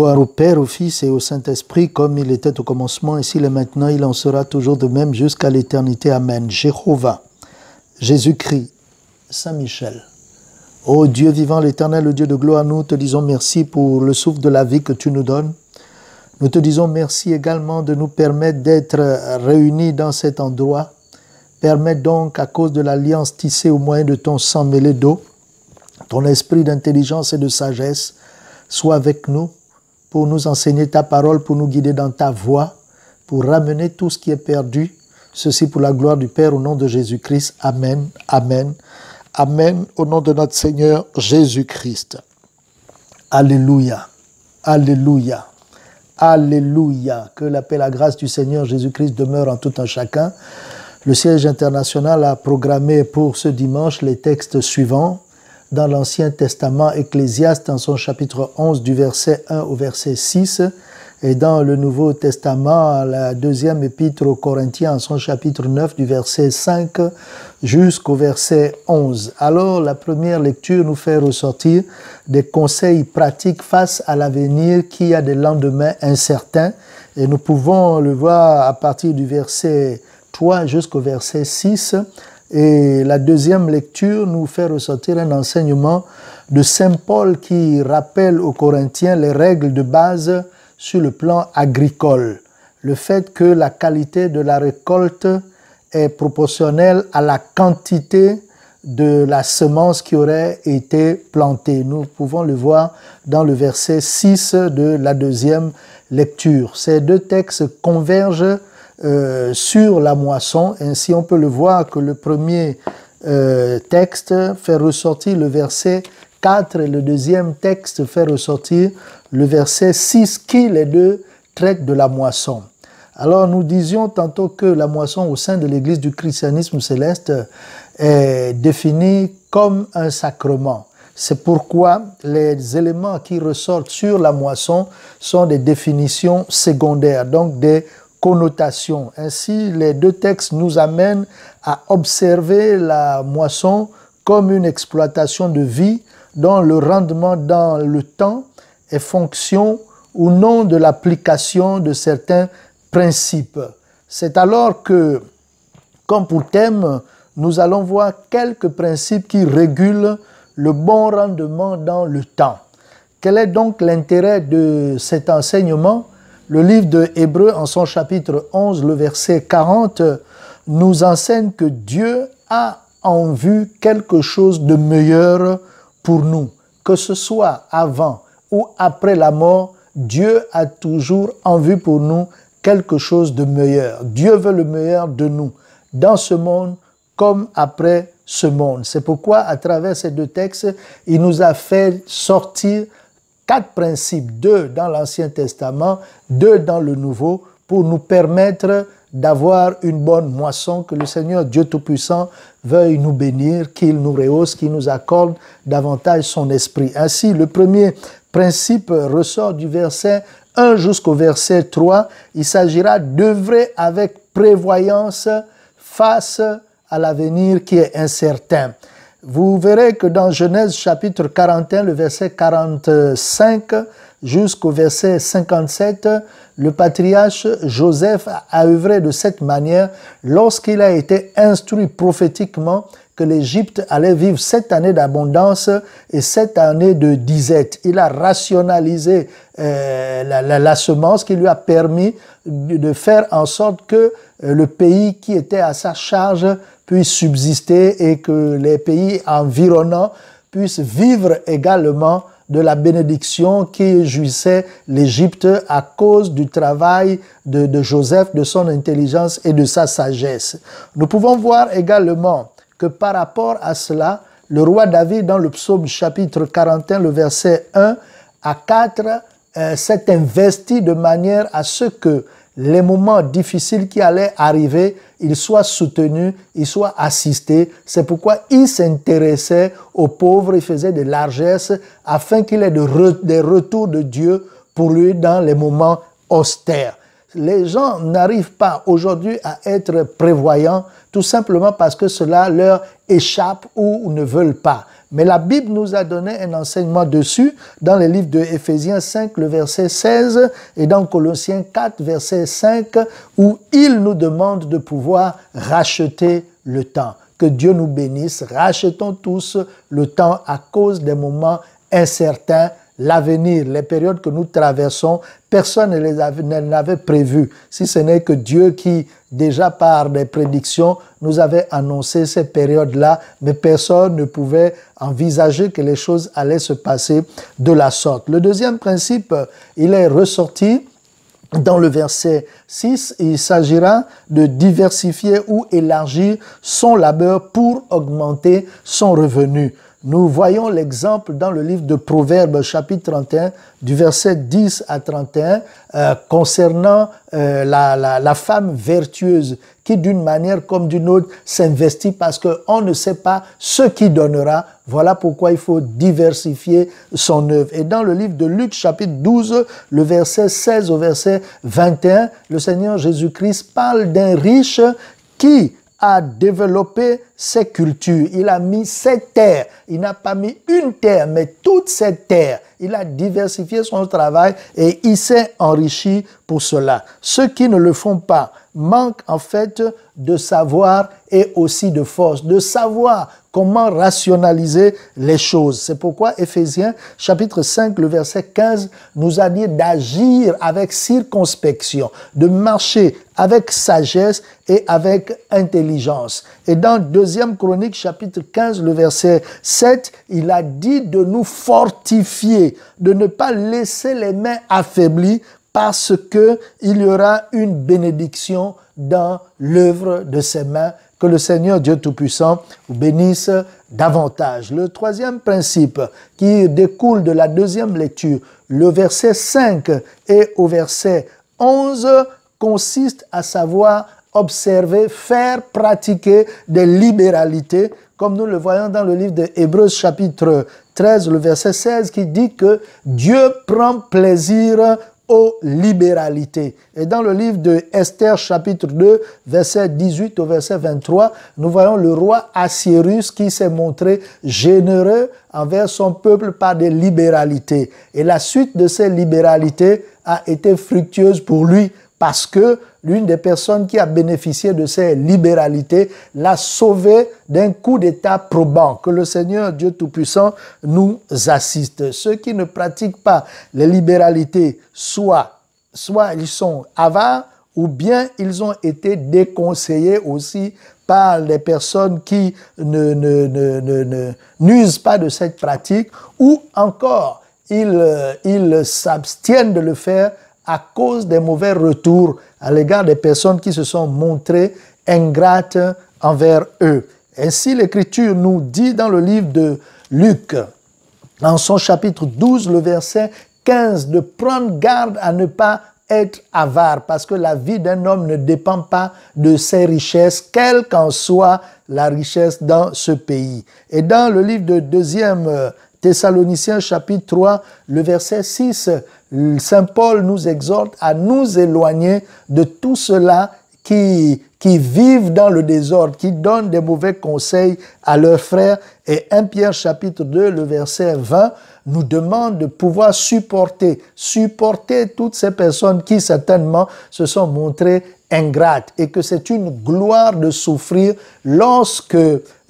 Gloire au Père, au Fils et au Saint-Esprit, comme il était au commencement, ainsi il est maintenant, il en sera toujours de même jusqu'à l'éternité. Amen. Jéhovah, Jésus-Christ, Saint Michel. Ô Dieu vivant, l'Éternel, le Dieu de gloire, nous te disons merci pour le souffle de la vie que tu nous donnes. Nous te disons merci également de nous permettre d'être réunis dans cet endroit. Permets donc, à cause de l'alliance tissée au moyen de ton sang mêlé d'eau, ton esprit d'intelligence et de sagesse soit avec nous pour nous enseigner ta parole, pour nous guider dans ta voie, pour ramener tout ce qui est perdu. Ceci pour la gloire du Père, au nom de Jésus-Christ. Amen, amen, amen, au nom de notre Seigneur Jésus-Christ. Alléluia, alléluia, alléluia. Que la paix et la grâce du Seigneur Jésus-Christ demeurent en tout un chacun. Le siège international a programmé pour ce dimanche les textes suivants. Dans l'Ancien Testament, Ecclésiaste, en son chapitre 11, du verset 1 au verset 6, et dans le Nouveau Testament, la deuxième épître aux Corinthiens, en son chapitre 9, du verset 5 jusqu'au verset 11. Alors, la première lecture nous fait ressortir des conseils pratiques face à l'avenir qui a des lendemains incertains, et nous pouvons le voir à partir du verset 3 jusqu'au verset 6, et la deuxième lecture nous fait ressortir un enseignement de Saint Paul qui rappelle aux Corinthiens les règles de base sur le plan agricole. Le fait que la qualité de la récolte est proportionnelle à la quantité de la semence qui aurait été plantée. Nous pouvons le voir dans le verset 6 de la deuxième lecture. Ces deux textes convergent sur la moisson. Ainsi, on peut le voir que le premier texte fait ressortir le verset 4 et le deuxième texte fait ressortir le verset 6 qui, les deux, traitent de la moisson. Alors, nous disions tantôt que la moisson au sein de l'Église du christianisme céleste est définie comme un sacrement. C'est pourquoi les éléments qui ressortent sur la moisson sont des définitions secondaires, donc des connotations. Ainsi, les deux textes nous amènent à observer la moisson comme une exploitation de vie dont le rendement dans le temps est fonction ou non de l'application de certains principes. C'est alors que, comme pour thème, nous allons voir quelques principes qui régulent le bon rendement dans le temps. Quel est donc l'intérêt de cet enseignement ? Le livre de Hébreux, en son chapitre 11, le verset 40, nous enseigne que Dieu a en vue quelque chose de meilleur pour nous. Que ce soit avant ou après la mort, Dieu a toujours en vue pour nous quelque chose de meilleur. Dieu veut le meilleur de nous, dans ce monde comme après ce monde. C'est pourquoi, à travers ces deux textes, il nous a fait sortir 4 principes, 2 dans l'Ancien Testament, 2 dans le Nouveau, pour nous permettre d'avoir une bonne moisson, que le Seigneur Dieu Tout-Puissant veuille nous bénir, qu'il nous rehausse, qu'il nous accorde davantage son esprit. Ainsi, le premier principe ressort du verset 1 jusqu'au verset 3. Il s'agira d'œuvrer avec prévoyance face à l'avenir qui est incertain. Vous verrez que dans Genèse chapitre 41, le verset 45 jusqu'au verset 57, le patriarche Joseph a œuvré de cette manière lorsqu'il a été instruit prophétiquement que l'Égypte allait vivre 7 années d'abondance et 7 années de disette. Il a rationalisé la semence qui lui a permis de faire en sorte que le pays qui était à sa charge puisse subsister et que les pays environnants puissent vivre également de la bénédiction qui jouissait l'Égypte à cause du travail de Joseph, de son intelligence et de sa sagesse. Nous pouvons voir également que par rapport à cela, le roi David, dans le psaume chapitre 41, le verset 1 à 4, s'est investi de manière à ce que les moments difficiles qui allaient arriver, il soit soutenu, il soit assisté. C'est pourquoi il s'intéressait aux pauvres, il faisait des largesses afin qu'il ait des retours de Dieu pour lui dans les moments austères. les gens n'arrivent pas aujourd'hui à être prévoyants tout simplement parce que cela leur échappe ou ne veulent pas. Mais la Bible nous a donné un enseignement dessus dans le livre de Éphésiens 5, le verset 16 et dans Colossiens 4, verset 5, où il nous demande de pouvoir racheter le temps. Que Dieu nous bénisse. Rachetons tous le temps à cause des moments incertains. L'avenir, les périodes que nous traversons, personne ne l'avait prévu, si ce n'est que Dieu qui, déjà par des prédictions, nous avait annoncé ces périodes-là, mais personne ne pouvait envisager que les choses allaient se passer de la sorte. Le deuxième principe, il est ressorti dans le verset 6, il s'agira de diversifier ou élargir son labeur pour augmenter son revenu. Nous voyons l'exemple dans le livre de Proverbes, chapitre 31, du verset 10 à 31, concernant la femme vertueuse qui, d'une manière comme d'une autre, s'investit parce qu'on ne sait pas ce qui donnera. Voilà pourquoi il faut diversifier son œuvre. Et dans le livre de Luc, chapitre 12, le verset 16 au verset 21, le Seigneur Jésus-Christ parle d'un riche qui a développé ses cultures. Il a mis ses terres. Il n'a pas mis une terre, mais toute cette terre. Il a diversifié son travail et il s'est enrichi pour cela. Ceux qui ne le font pas manquent en fait de savoir et aussi de force, de savoir comment rationaliser les choses. C'est pourquoi Éphésiens chapitre 5, le verset 15 nous a dit d'agir avec circonspection, de marcher avec sagesse et avec intelligence. Et dans 2 Chroniques chapitre 15, le verset 7, il a dit de nous fortifier, de ne pas laisser les mains affaiblies parce que il y aura une bénédiction dans l'œuvre de ses mains. Que le Seigneur Dieu Tout-Puissant vous bénisse davantage. Le troisième principe qui découle de la deuxième lecture, le verset 5 et au verset 11, consiste à savoir observer, faire pratiquer des libéralités, comme nous le voyons dans le livre de Hébreux chapitre 13, le verset 16, qui dit que Dieu prend plaisir aux libéralités. Et dans le livre de Esther, chapitre 2, verset 18 au verset 23, nous voyons le roi Assuérus qui s'est montré généreux envers son peuple par des libéralités. Et la suite de ces libéralités a été fructueuse pour lui parce que l'une des personnes qui a bénéficié de ces libéralités l'a sauvé d'un coup d'État probant. Que le Seigneur Dieu Tout-Puissant nous assiste. Ceux qui ne pratiquent pas les libéralités, soit ils sont avares, ou bien ils ont été déconseillés aussi par les personnes qui n'usent pas de cette pratique, ou encore ils s'abstiennent de le faire à cause des mauvais retours à l'égard des personnes qui se sont montrées ingrates envers eux. Ainsi, l'Écriture nous dit dans le livre de Luc, dans son chapitre 12, le verset 15, de prendre garde à ne pas être avare, parce que la vie d'un homme ne dépend pas de ses richesses, quelle qu'en soit la richesse dans ce pays. Et dans le livre de 2 Thessaloniciens chapitre 3, le verset 6, Saint Paul nous exhorte à nous éloigner de tout cela qui vivent dans le désordre, qui donnent des mauvais conseils à leurs frères. Et 1 Pierre chapitre 2, le verset 20, nous demande de pouvoir supporter toutes ces personnes qui certainement se sont montrées ingrates, et que c'est une gloire de souffrir lorsque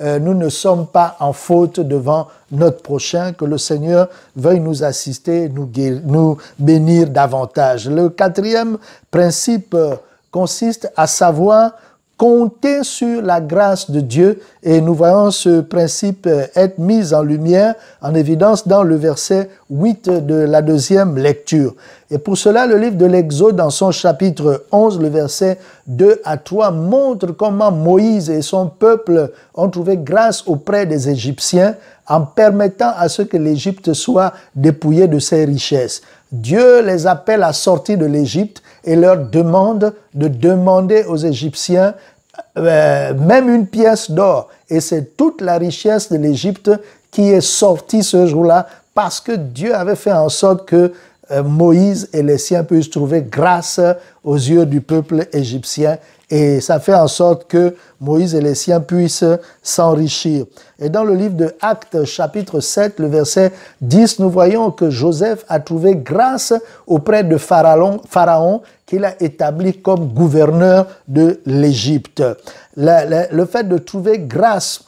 nous ne sommes pas en faute devant notre prochain. Que le Seigneur veuille nous assister, nous bénir davantage. Le quatrième principe consiste à savoir compter sur la grâce de Dieu, et nous voyons ce principe être mis en lumière, en évidence dans le verset 8 de la deuxième lecture. Et pour cela, le livre de l'Exode, dans son chapitre 11, le verset 2 à 3, montre comment Moïse et son peuple ont trouvé grâce auprès des Égyptiens en permettant à ce que l'Égypte soit dépouillée de ses richesses. Dieu les appelle à sortir de l'Égypte et leur demande de demander aux Égyptiens même une pièce d'or. Et c'est toute la richesse de l'Égypte qui est sortie ce jour-là parce que Dieu avait fait en sorte que Moïse et les siens puissent trouver grâce aux yeux du peuple égyptien. Et ça fait en sorte que Moïse et les siens puissent s'enrichir. Et dans le livre de Actes, chapitre 7, le verset 10, nous voyons que Joseph a trouvé grâce auprès de Pharaon qu'il a établi comme gouverneur de l'Égypte. Le fait de trouver grâce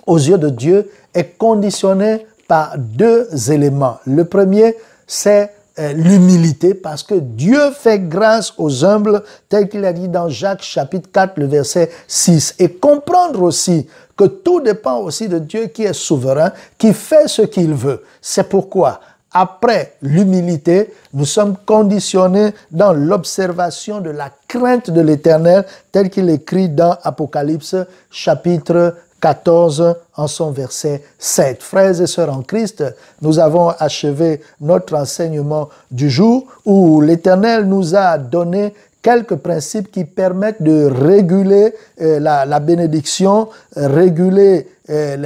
aux yeux de Dieu est conditionné par deux éléments. Le premier, c'est l'humilité, parce que Dieu fait grâce aux humbles, tel qu'il a dit dans Jacques chapitre 4, le verset 6. Et comprendre aussi que tout dépend aussi de Dieu qui est souverain, qui fait ce qu'il veut. C'est pourquoi, après l'humilité, nous sommes conditionnés dans l'observation de la crainte de l'Éternel, tel qu'il écrit dans Apocalypse chapitre 14 en son verset 7. Frères et sœurs en Christ, nous avons achevé notre enseignement du jour où l'Éternel nous a donné quelques principes qui permettent de réguler la bénédiction, réguler un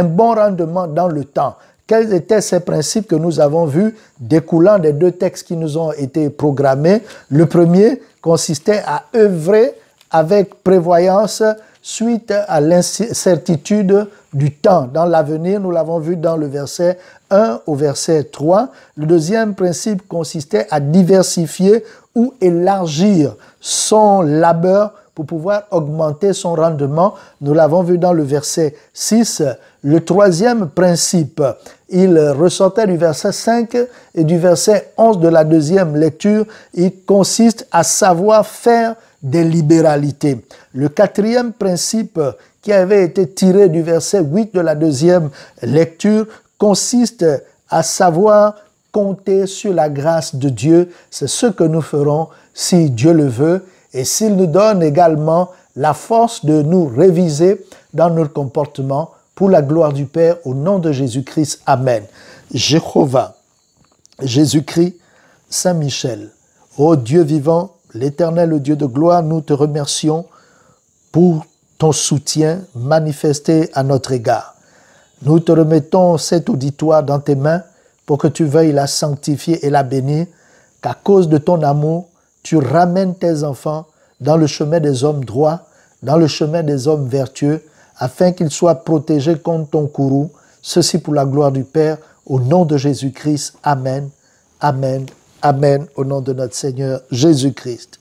bon rendement dans le temps. Quels étaient ces principes que nous avons vus découlant des deux textes qui nous ont été programmés? Le premier consistait à œuvrer avec prévoyance suite à l'incertitude du temps. Dans l'avenir, nous l'avons vu dans le verset 1 au verset 3. Le deuxième principe consistait à diversifier ou élargir son labeur pour pouvoir augmenter son rendement. Nous l'avons vu dans le verset 6. Le troisième principe, il ressortait du verset 5 et du verset 11 de la deuxième lecture. Il consiste à savoir faire des libéralités. Le quatrième principe qui avait été tiré du verset 8 de la deuxième lecture consiste à savoir compter sur la grâce de Dieu. C'est ce que nous ferons si Dieu le veut et s'il nous donne également la force de nous réviser dans notre comportement pour la gloire du Père au nom de Jésus-Christ. Amen. Jéhovah, Jésus-Christ, Saint Michel, ô Dieu vivant, l'Éternel, le Dieu de gloire, nous te remercions pour ton soutien manifesté à notre égard. Nous te remettons cet auditoire dans tes mains pour que tu veuilles la sanctifier et la bénir, qu'à cause de ton amour, tu ramènes tes enfants dans le chemin des hommes droits, dans le chemin des hommes vertueux, afin qu'ils soient protégés contre ton courroux. Ceci pour la gloire du Père, au nom de Jésus-Christ. Amen. Amen. Amen, au nom de notre Seigneur Jésus-Christ.